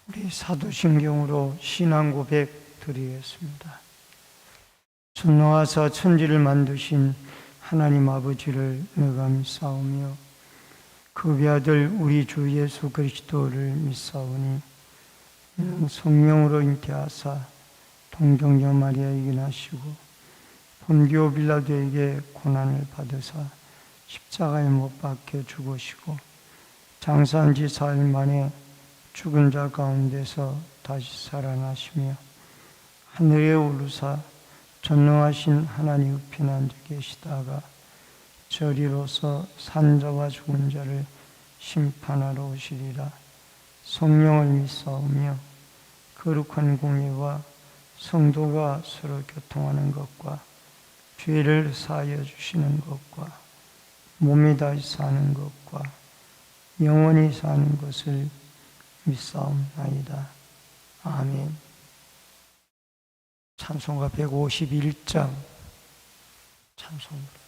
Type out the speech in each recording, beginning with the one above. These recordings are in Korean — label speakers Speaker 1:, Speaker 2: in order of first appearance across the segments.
Speaker 1: 우리 사도신경으로 신앙 고백 드리겠습니다. 전능하사 천지를 만드신 하나님 아버지를 내가 믿사오며 그 외아들 우리 주 예수 그리스도를 믿사오니 이는 성령으로 잉태하사 동정녀 마리아에게 나시고 본디오 빌라도에게 고난을 받으사 십자가에 못 박혀 죽으시고 장사한 지 4일 만에 죽은 자 가운데서 다시 살아나시며 하늘에 오르사 전능하신 하나님 우편에 앉아 계시다가 저리로서 산자와 죽은 자를 심판하러 오시리라. 성령을 믿사오며 거룩한 공예와 성도가 서로 교통하는 것과 죄를 사하여 주시는 것과 몸이 다시 사는 것과 영원히 사는 것을 믿사옵나이다. 아멘. 찬송가 151장 찬송가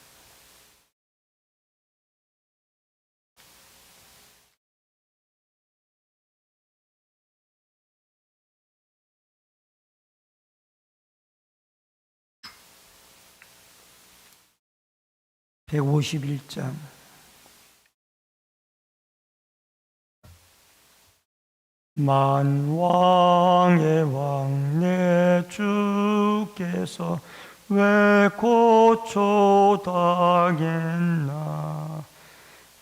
Speaker 1: (151장) 만왕의 왕 내 주께서 왜 고초당했나.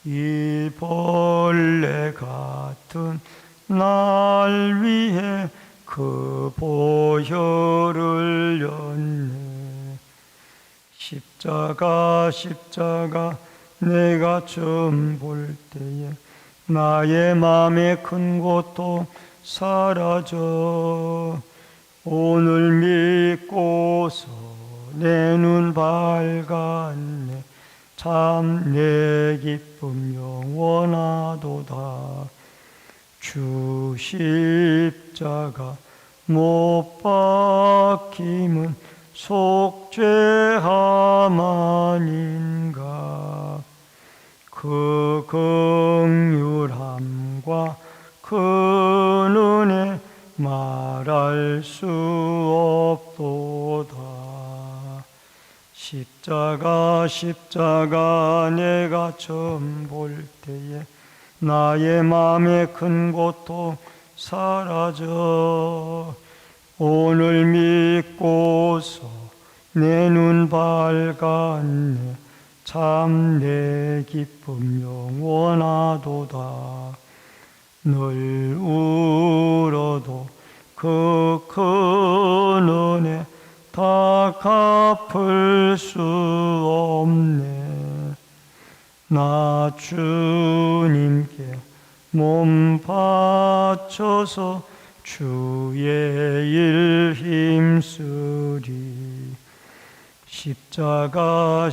Speaker 1: 이 벌레 같은 날 위해 그 보혈을 였네. 십자가 내가 처음 볼 때에 나의 맘의 큰 고통 사라져. 오늘 믿고서 내 눈 밝았네. 참 내 기쁨 영원하도다. 주 십자가 못 박힘은 속죄함 아닌가. 그 긍휼함과 그 은혜 말할 수 없도다. 십자가 내가 처음 볼 때에 나의 맘의 큰 고통 사라져. 오늘 믿고서 내 눈 밝았네. 참 내 기쁨 영원하도다. 늘 울어도 그 큰 은혜 다 갚을 수 없네. 나 주님께 몸 바쳐서 주의 일 힘쓰리. 십자가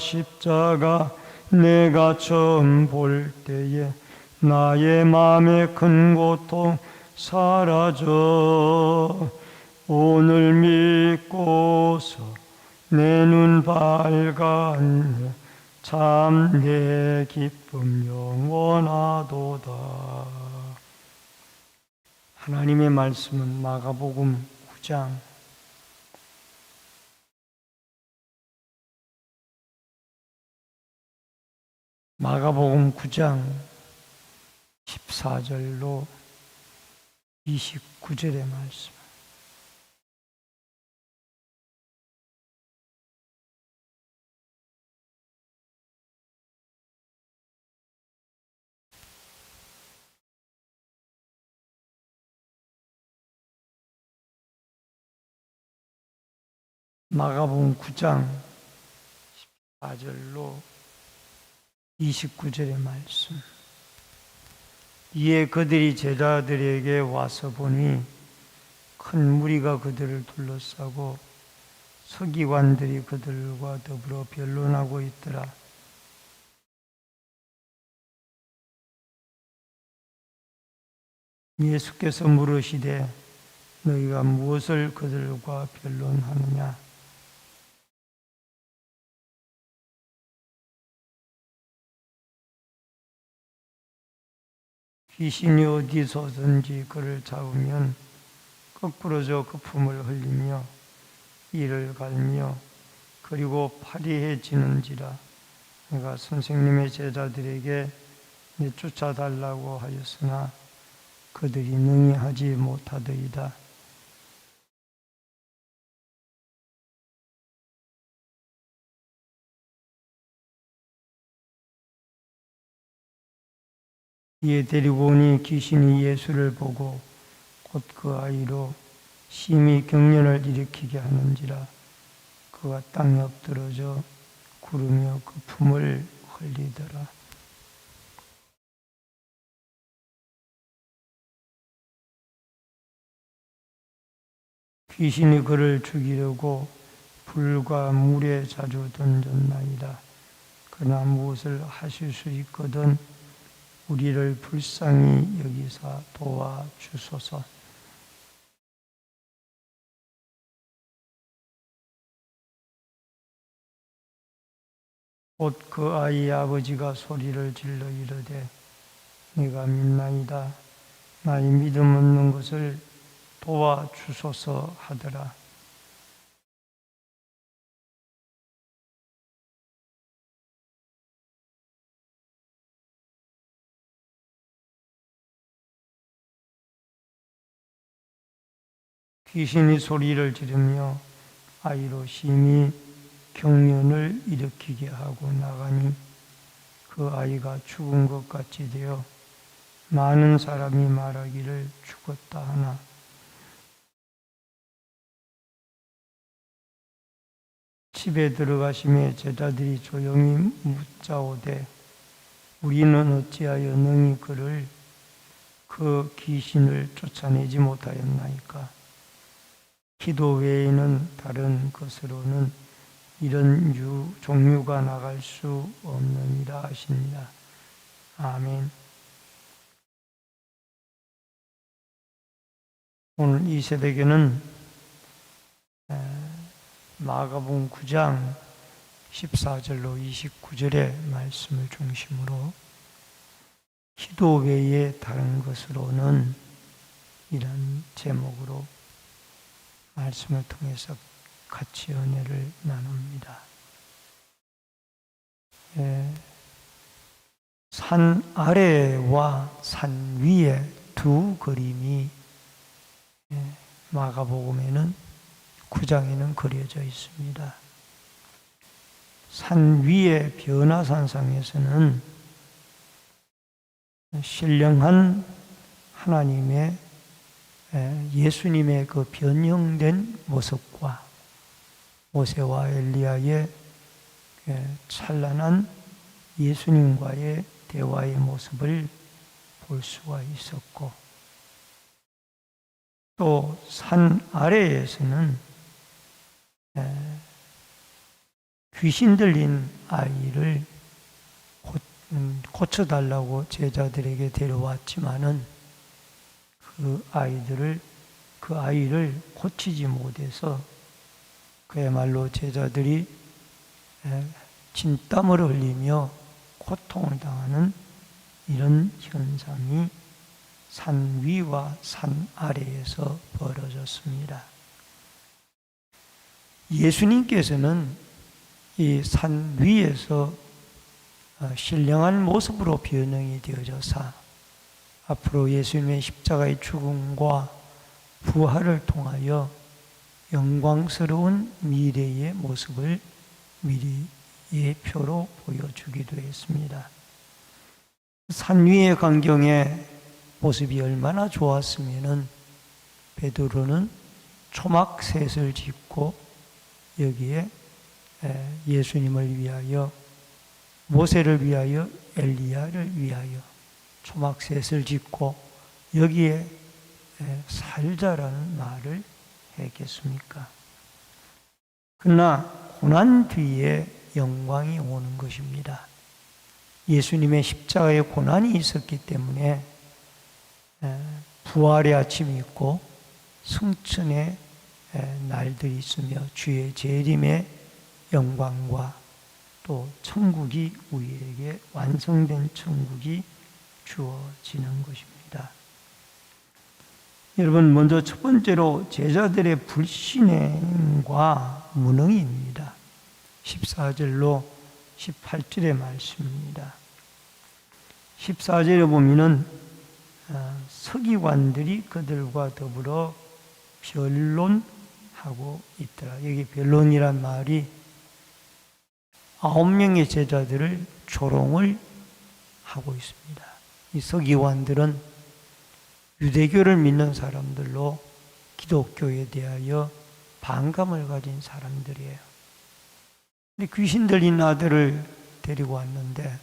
Speaker 1: 내가 처음 볼 때에 나의 맘의 큰 고통 사라져. 오늘 믿고서 내 눈 밝았네. 참 내 기쁨 영원하도다. 하나님의 말씀은 마가복음 9장 마가복음 9장 14절로 29절의 말씀. 마가복음 9장 14절로 29절의 말씀. 이에 그들이 제자들에게 와서 보니 큰 무리가 그들을 둘러싸고 서기관들이 그들과 더불어 변론하고 있더라. 예수께서 물으시되 너희가 무엇을 그들과 변론하느냐. 귀신이 어디서든지 그를 잡으면 거꾸로져 거품을 흘리며 이를 갈며 그리고 파리해지는지라. 내가 선생님의 제자들에게 내쫓아달라고 하였으나 그들이 능히 하지 못하더이다. 이에 데리고 오니 귀신이 예수를 보고 곧 그 아이로 심히 경련을 일으키게 하는지라. 그가 땅에 엎드러져 구르며 거품을 흘리더라. 귀신이 그를 죽이려고 불과 물에 자주 던졌나이다. 그러나 무엇을 하실 수 있거든 우리를 불쌍히 여기사 도와주소서. 곧 그 아이의 아버지가 소리를 질러 이르되 내가 믿나이다. 나의 믿음 없는 것을 도와주소서 하더라. 귀신이 소리를 지르며 아이로 심히 경련을 일으키게 하고 나가니 그 아이가 죽은 것 같이 되어 많은 사람이 말하기를 죽었다 하나 집에 들어가심에 제자들이 조용히 묻자오되 우리는 어찌하여 능히 그를 그 귀신을 쫓아내지 못하였나이까. 기도 외에는 다른 것으로는 이런 종류가 나갈 수 없느니라 하십니다. 아멘. 오늘 이 새벽에는 마가복음 9장 14절로 29절의 말씀을 중심으로 기도 외에 다른 것으로는 이런 제목으로 말씀을 통해서 같이 은혜를 나눕니다. 산 아래와 산 위에 두 그림이 마가복음에는 9장에는 그려져 있습니다. 산 위의 변화산상에서는 신령한 하나님의 예수님의 그 변형된 모습과 모세와 엘리야의 찬란한 예수님과의 대화의 모습을 볼 수가 있었고, 또 산 아래에서는 귀신 들린 아이를 고쳐달라고 제자들에게 데려왔지만은 그 아이를 고치지 못해서 그야말로 제자들이 진땀을 흘리며 고통을 당하는 이런 현상이 산 위와 산 아래에서 벌어졌습니다. 예수님께서는 이 산 위에서 신령한 모습으로 변형이 되어져서 앞으로 예수님의 십자가의 죽음과 부활을 통하여 영광스러운 미래의 모습을 미리 예표로 보여주기도 했습니다. 산 위의 광경의 모습이 얼마나 좋았으면은 베드로는 초막셋을 짓고 여기에 예수님을 위하여, 모세를 위하여, 엘리야를 위하여 초막셋을 짓고 여기에 살자라는 말을 했겠습니까? 그러나 고난 뒤에 영광이 오는 것입니다. 예수님의 십자가의 고난이 있었기 때문에 부활의 아침이 있고 승천의 날들이 있으며 주의 재림의 영광과 또 천국이 우리에게 완성된 천국이 주어지는 것입니다. 여러분, 먼저 첫 번째로 제자들의 불신행과 무능입니다. 14절로 18절의 말씀입니다. 14절에 보면은 서기관들이 그들과 더불어 변론하고 있더라. 여기 변론이란 말이 9명의 제자들을 조롱을 하고 있습니다. 이 서기관들은 유대교를 믿는 사람들로 기독교에 대하여 반감을 가진 사람들이에요. 귀신 들린 아들을 데리고 왔는데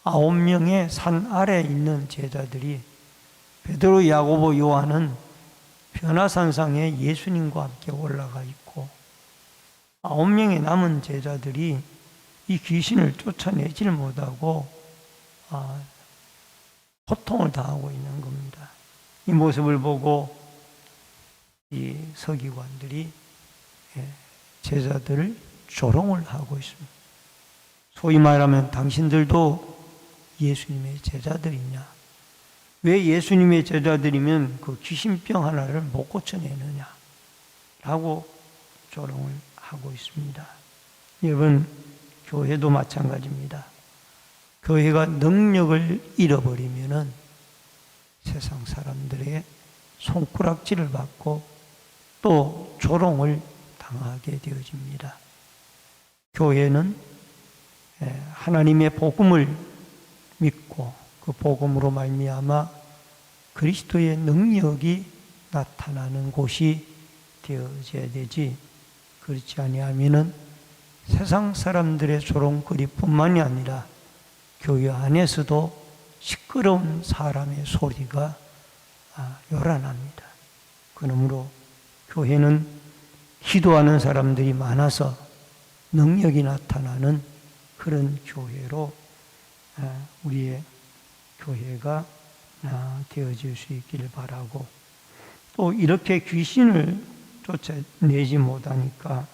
Speaker 1: 9명의 산 아래에 있는 제자들이 베드로, 야고보, 요한은 변화산상에 예수님과 함께 올라가 있고 9명의 남은 제자들이 이 귀신을 쫓아내지를 못하고 고통을 당하고 있는 겁니다. 이 모습을 보고 이 서기관들이 제자들을 조롱을 하고 있습니다. 소위 말하면 당신들도 예수님의 제자들이냐? 왜 예수님의 제자들이면 그 귀신병 하나를 못 고쳐내느냐? 라고 조롱을 하고 있습니다. 여러분, 교회도 마찬가지입니다. 교회가 능력을 잃어버리면은 세상 사람들의 손가락질을 받고 또 조롱을 당하게 되어집니다. 교회는 하나님의 복음을 믿고 그 복음으로 말미암아 그리스도의 능력이 나타나는 곳이 되어져야 되지, 그렇지 아니하면은 세상 사람들의 조롱거리뿐만이 아니라 교회 안에서도 시끄러운 사람의 소리가 요란합니다. 그러므로 교회는 기도하는 사람들이 많아서 능력이 나타나는 그런 교회로 우리의 교회가 되어질 수 있기를 바라고, 또 이렇게 귀신을 쫓아내지 못하니까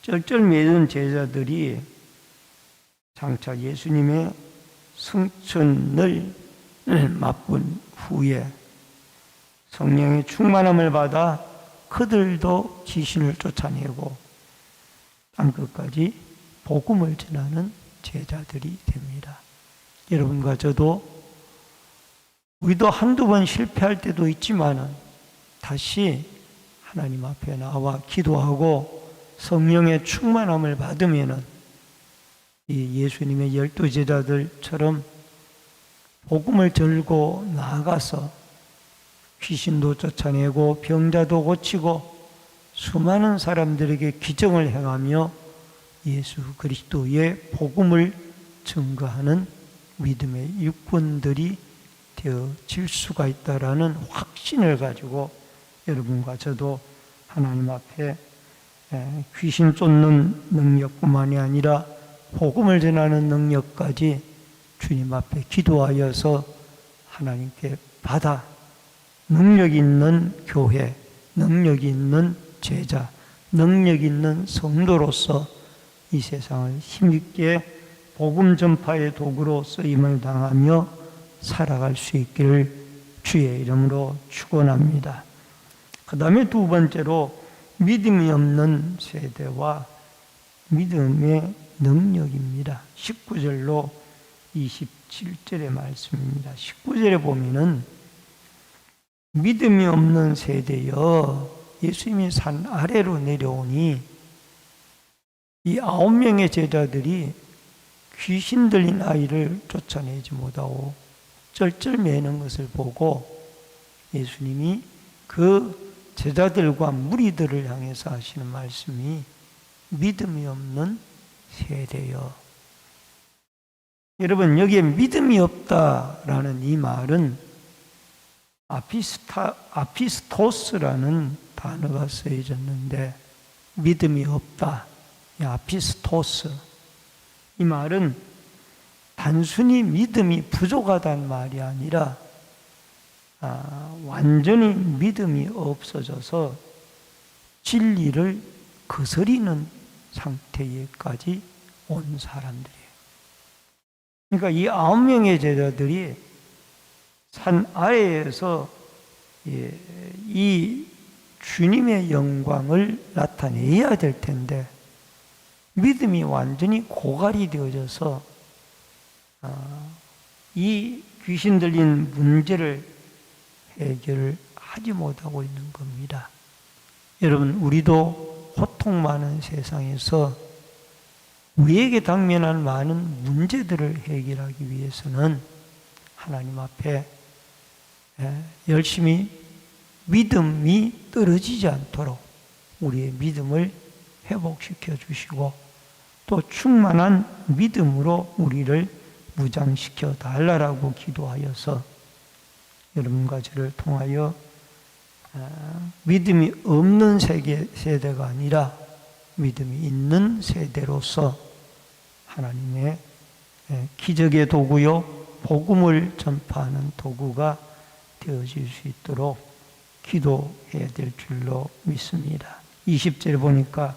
Speaker 1: 쩔쩔매던 제자들이 장차 예수님의 승천을 맛본 후에 성령의 충만함을 받아 그들도 귀신을 쫓아내고 땅끝까지 복음을 전하는 제자들이 됩니다. 여러분과 저도 우리도 한두 번 실패할 때도 있지만은 다시 하나님 앞에 나와 기도하고 성령의 충만함을 받으면은 이 예수님의 12제자들처럼 복음을 들고 나아가서 귀신도 쫓아내고 병자도 고치고 수많은 사람들에게 기적을 행하며 예수 그리스도의 복음을 증거하는 믿음의 일꾼들이 되어질 수가 있다라는 확신을 가지고 여러분과 저도 하나님 앞에 귀신 쫓는 능력뿐만이 아니라 복음을 전하는 능력까지 주님 앞에 기도하여서 하나님께 받아 능력 있는 교회, 능력 있는 제자, 능력 있는 성도로서 이 세상을 힘있게 복음 전파의 도구로 쓰임을 당하며 살아갈 수 있기를 주의 이름으로 축원합니다. 그 다음에 두 번째로 믿음이 없는 세대와 믿음의 능력입니다. 19절로 27절의 말씀입니다. 19절에 보면은 믿음이 없는 세대여 예수님이 산 아래로 내려오니 이 9명의 제자들이 귀신 들린 아이를 쫓아내지 못하고 쩔쩔매는 것을 보고 예수님이 그 제자들과 무리들을 향해서 하시는 말씀이 믿음이 없는 세대여. 여러분, 여기에 믿음이 없다라는 이 말은 아피스토스라는 단어가 쓰여졌는데, 믿음이 없다, 아피스토스, 이 말은 단순히 믿음이 부족하다는 말이 아니라 완전히 믿음이 없어져서 진리를 거스리는 상태에까지 온 사람들이에요. 그러니까 이 9명의 제자들이 산 아래에서 이 주님의 영광을 나타내야 될 텐데 믿음이 완전히 고갈이 되어져서 이 귀신 들린 문제를 해결을 하지 못하고 있는 겁니다. 여러분, 우리도 고통 많은 세상에서 우리에게 당면한 많은 문제들을 해결하기 위해서는 하나님 앞에 열심히 믿음이 떨어지지 않도록 우리의 믿음을 회복시켜 주시고 또 충만한 믿음으로 우리를 무장시켜 달라라고 기도하여서 여러분과 저를 통하여 믿음이 없는 세대가 아니라 믿음이 있는 세대로서 하나님의 기적의 도구요 복음을 전파하는 도구가 되어질 수 있도록 기도해야 될 줄로 믿습니다. 20절에 보니까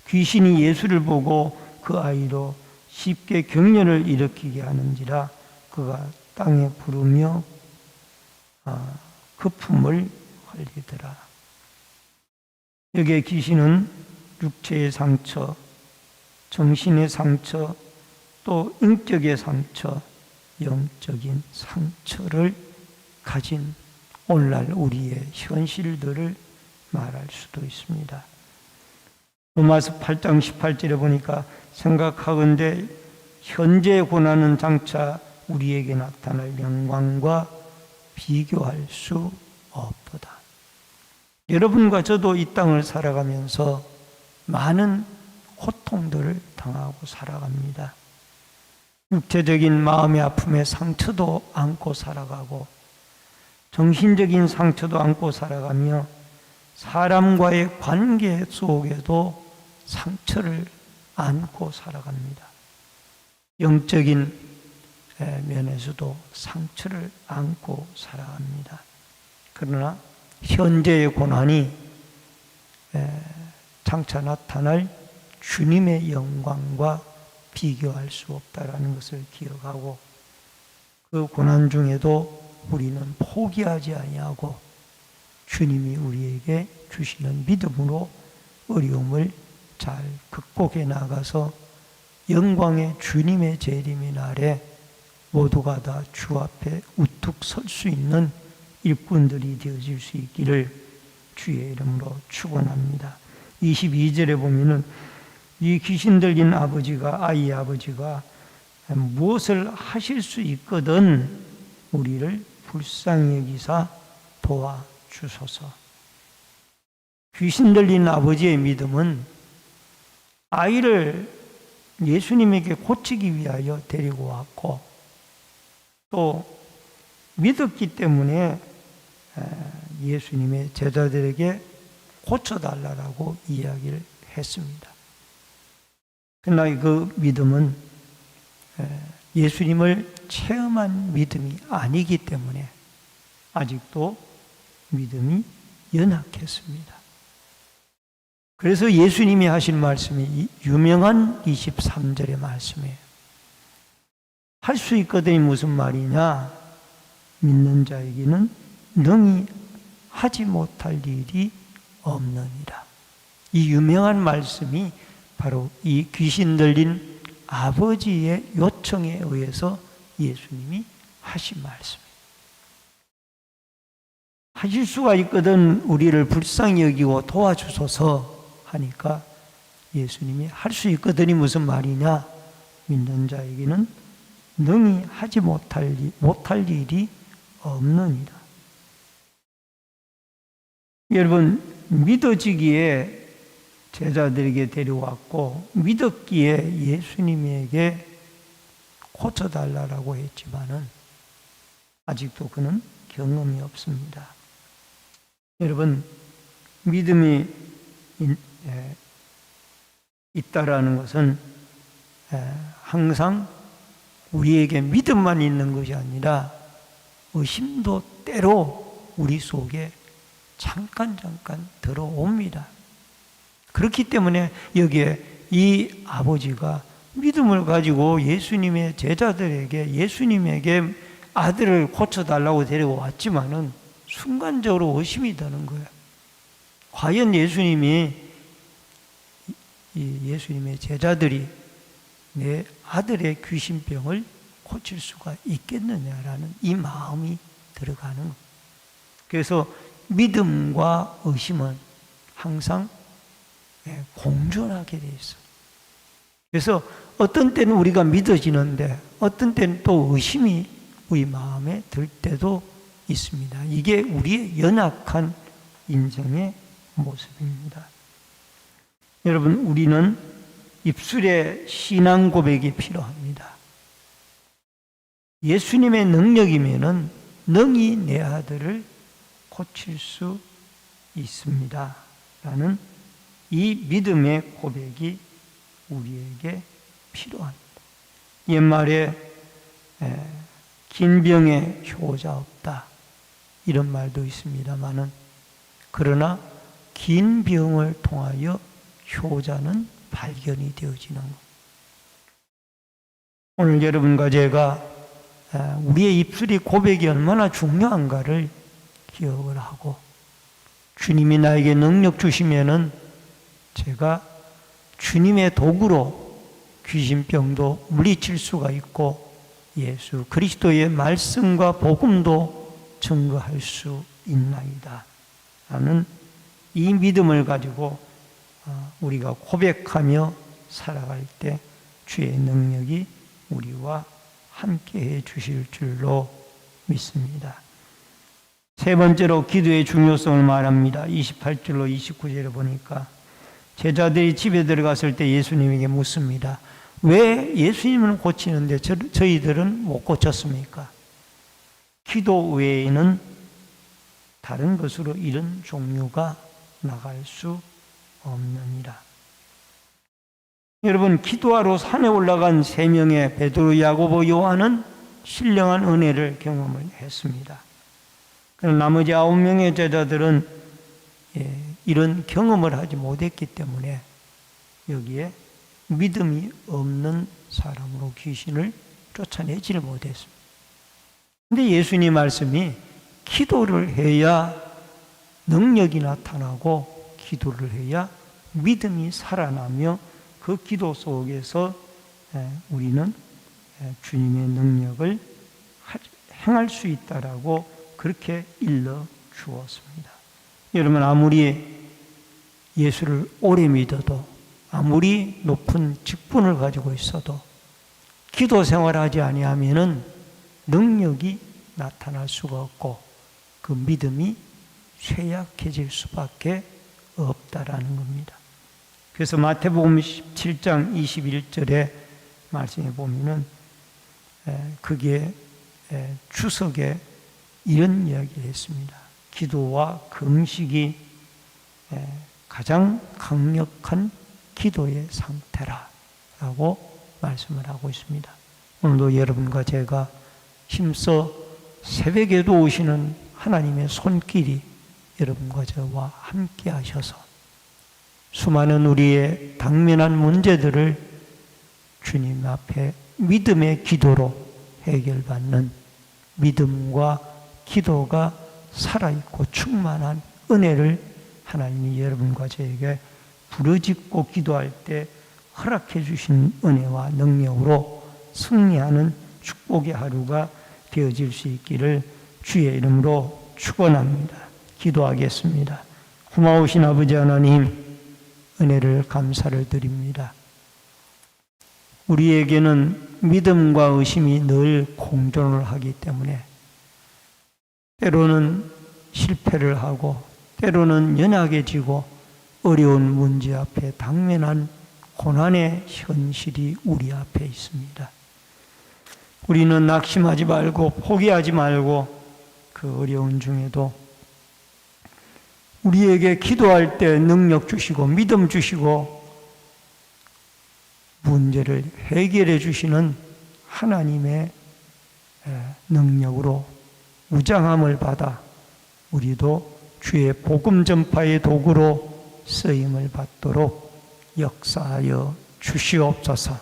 Speaker 1: 귀신이 예수를 보고 그 아이로 쉽게 경련을 일으키게 하는지라 그가 땅에 부르며 거품을 흘리더라. 여기에 귀신은 육체의 상처, 정신의 상처, 또 인격의 상처, 영적인 상처를 가진 오늘날 우리의 현실들을 말할 수도 있습니다. 로마서 8장 18절에 보니까 생각하건대 현재의 고난은 장차 우리에게 나타날 영광과 비교할 수 없도다. 여러분과 저도 이 땅을 살아가면서 많은 고통들을 당하고 살아갑니다. 육체적인 마음의 아픔의 상처도 안고 살아가고 정신적인 상처도 안고 살아가며 사람과의 관계 속에도 상처를 안고 살아갑니다. 영적인 면에서도 상처를 안고 살아갑니다. 그러나 현재의 고난이 장차 나타날 주님의 영광과 비교할 수 없다라는 것을 기억하고 그 고난 중에도 우리는 포기하지 아니하고 주님이 우리에게 주시는 믿음으로 어려움을 잘 극복해 나가서 영광의 주님의 재림의 날에 모두가 다 주 앞에 우뚝 설 수 있는 일꾼들이 되어질 수 있기를 주의 이름으로 축원합니다. 22절에 보면은 이 귀신 들린 아이의 아버지가 무엇을 하실 수 있거든 우리를 불쌍히 여기사 도와주소서. 귀신 들린 아버지의 믿음은 아이를 예수님에게 고치기 위하여 데리고 왔고 또 믿었기 때문에 예수님의 제자들에게 고쳐달라고 이야기를 했습니다. 그러나 그 믿음은 예수님을 체험한 믿음이 아니기 때문에 아직도 믿음이 연약했습니다. 그래서 예수님이 하신 말씀이 유명한 23절의 말씀이에요. 할 수 있거든이 무슨 말이냐? 믿는 자에게는 능히 하지 못할 일이 없느니라. 이 유명한 말씀이 바로 이 귀신 들린 아버지의 요청에 의해서 예수님이 하신 말씀이에요. 하실 수가 있거든 우리를 불쌍히 여기고 도와주소서 하니까 예수님이 할 수 있거든이 무슨 말이냐? 믿는 자에게는 능히 하지 못할 일이 없느니라. 여러분, 믿어지기에 제자들에게 데려왔고 믿었기에 예수님에게 고쳐달라고 했지만은 아직도 그는 경험이 없습니다. 여러분, 믿음이 있다라는 것은 항상 우리에게 믿음만 있는 것이 아니라 의심도 때로 우리 속에 잠깐 들어옵니다. 그렇기 때문에 여기에 이 아버지가 믿음을 가지고 예수님의 제자들에게 예수님에게 아들을 고쳐달라고 데리고 왔지만은 순간적으로 의심이 드는 거예요. 과연 예수님의 제자들이 내 아들의 귀신병을 고칠 수가 있겠느냐라는 이 마음이 들어가는 거예요. 그래서 믿음과 의심은 항상 공존하게 돼 있어요. 그래서 어떤 때는 우리가 믿어지는데 어떤 때는 또 의심이 우리 마음에 들 때도 있습니다. 이게 우리의 연약한 인생의 모습입니다. 여러분, 우리는 입술의 신앙 고백이 필요합니다. 예수님의 능력이면은 능히 내 아들을 고칠 수 있습니다. 라는 이 믿음의 고백이 우리에게 필요합니다. 옛말에 긴 병에 효자 없다 이런 말도 있습니다만은, 그러나 긴 병을 통하여 효자는 발견이 되어지는 것. 오늘 여러분과 제가 우리의 입술이 고백이 얼마나 중요한가를 기억을 하고, 주님이 나에게 능력 주시면은 제가 주님의 도구로 귀신병도 물리칠 수가 있고 예수 그리스도의 말씀과 복음도 증거할 수 있나이다 라는 이 믿음을 가지고 우리가 고백하며 살아갈 때 주의 능력이 우리와 함께해 주실 줄로 믿습니다. 세 번째로 기도의 중요성을 말합니다. 28절로 29절에 보니까 제자들이 집에 들어갔을 때 예수님에게 묻습니다. 왜 예수님은 고치는데 저희들은 못 고쳤습니까? 기도 외에는 다른 것으로 이런 종류가 나갈 수 없느니라. 여러분, 기도하러 산에 올라간 세 명의 베드로, 야고보, 요한은 신령한 은혜를 경험을 했습니다. 그러나 나머지 9명의 제자들은 이런 경험을 하지 못했기 때문에 여기에 믿음이 없는 사람으로 귀신을 쫓아내지를 못했습니다. 그런데 예수님 말씀이 기도를 해야 능력이 나타나고 기도를 해야 믿음이 살아나며 그 기도 속에서 우리는 주님의 능력을 행할 수 있다라고 그렇게 일러 주었습니다. 여러분, 아무리 예수를 오래 믿어도 아무리 높은 직분을 가지고 있어도 기도 생활하지 아니하면은 능력이 나타날 수가 없고 그 믿음이 쇠약해질 수밖에 없다라는 겁니다. 그래서 마태복음 17장 21절에 말씀해 보면은 그게 주석에 이런 이야기를 했습니다. 기도와 금식이 가장 강력한 기도의 상태라고 말씀을 하고 있습니다. 오늘도 여러분과 제가 힘써 새벽에도 오시는 하나님의 손길이 여러분과 저와 함께 하셔서 수많은 우리의 당면한 문제들을 주님 앞에 믿음의 기도로 해결받는 믿음과 기도가 살아있고 충만한 은혜를 하나님이 여러분과 저에게 부르짖고 기도할 때 허락해 주신 은혜와 능력으로 승리하는 축복의 하루가 되어질 수 있기를 주의 이름으로 축원합니다. 기도하겠습니다. 고마우신 아버지 하나님, 은혜를 감사를 드립니다. 우리에게는 믿음과 의심이 늘 공존을 하기 때문에 때로는 실패를 하고 때로는 연약해지고 어려운 문제 앞에 당면한 고난의 현실이 우리 앞에 있습니다. 우리는 낙심하지 말고 포기하지 말고 그 어려운 중에도 우리에게 기도할 때 능력 주시고 믿음 주시고 문제를 해결해 주시는 하나님의 능력으로 무장함을 받아 우리도 주의 복음 전파의 도구로 쓰임을 받도록 역사하여 주시옵소서.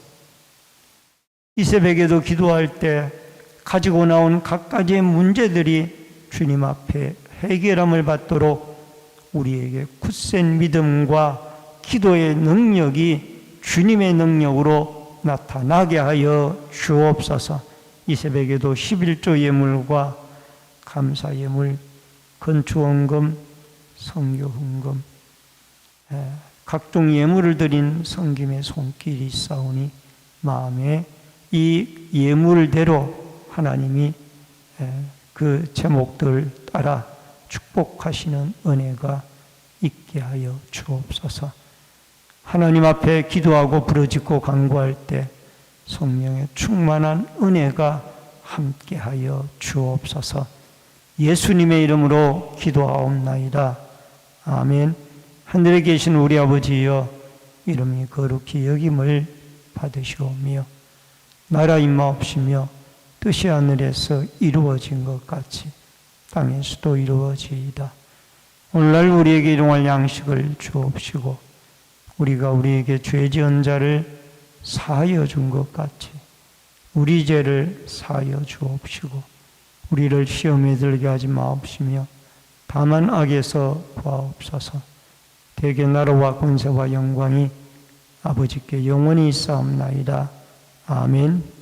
Speaker 1: 이 새벽에도 기도할 때 가지고 나온 각가지의 문제들이 주님 앞에 해결함을 받도록 우리에게 굳센 믿음과 기도의 능력이 주님의 능력으로 나타나게 하여 주옵소서. 이 새벽에도 11조 예물과 감사 예물, 건축원금, 성교훈금, 각종 예물을 드린 성김의 손길이 있사오니 마음에 이 예물대로 하나님이 그 제목들 따라 축복하시는 은혜가 있게 하여 주옵소서. 하나님 앞에 기도하고 부르짖고 간구할 때 성령의 충만한 은혜가 함께하여 주옵소서. 예수님의 이름으로 기도하옵나이다. 아멘. 하늘에 계신 우리 아버지여, 이름이 거룩히 여김을 받으시오며 나라 임하옵시며 뜻이 하늘에서 이루어진 것 같이 땅에서도 이루어지이다. 오늘날 우리에게 일용할 양식을 주옵시고 우리가 우리에게 죄 지은 자를 사하여 준 것 같이 우리 죄를 사하여 주옵시고 우리를 시험에 들게 하지 마옵시며 다만 악에서 구하옵소서. 대개 나라와 권세와 영광이 아버지께 영원히 있사옵나이다. 아멘.